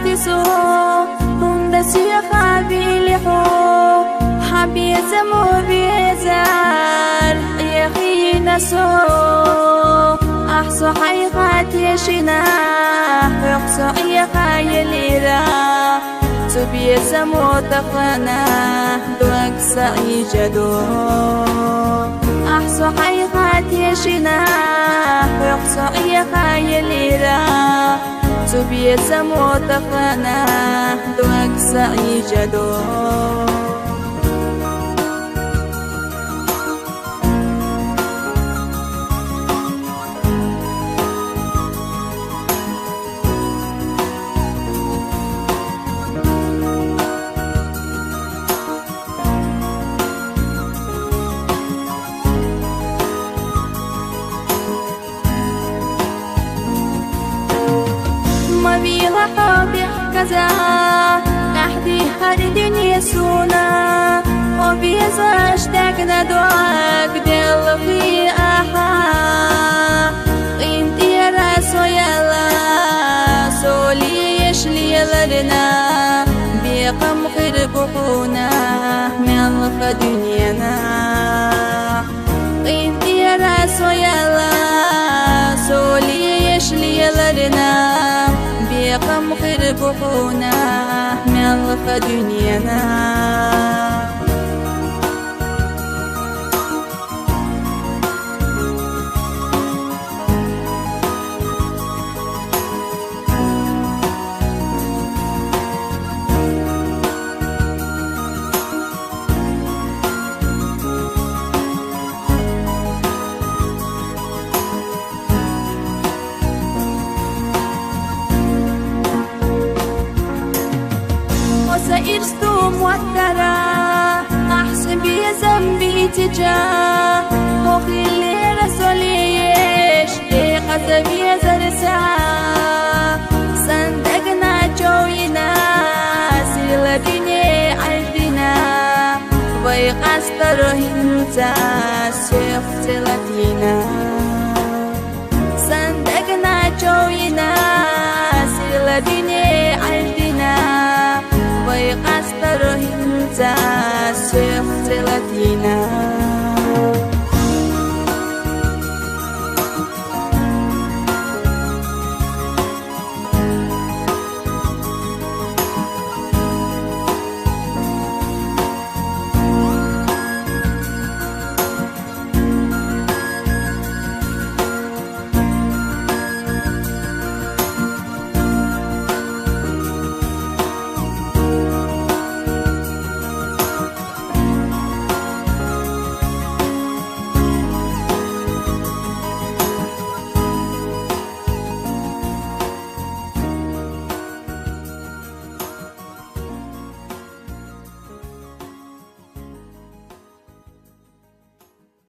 استسو هند سيخا بيلحو حبي زمو بيزار يخي نسو أحسو حيقاتي شنا يقصو حيقا يليرا تبي زمو تقنا دوك سعي جدو أحسو حيقاتي شنا يقصو حيقا يليرا تبي زمو تقنا دوك سعي جدو مبيلا حبي كذا أحدي هالدنيا سونا وبيزا اشتقنا دعاك دل في أحا انت يا راسو يلا سولي يشلي لنا بيقم خربحونا من دنيانا انت يا راسو يلا سولي يشلي لنا بيقم خربحونا من دنيانا سئرت موترة أحسب يا ذنبي تجاه مخي اللي رسوليش قصب يا زرسا صندقنا جوينا سيلتني عجلنا ويقصر هنتا سيف سيلتنا صندقنا جوينا سيلتني عجلنا ويقصر هنتا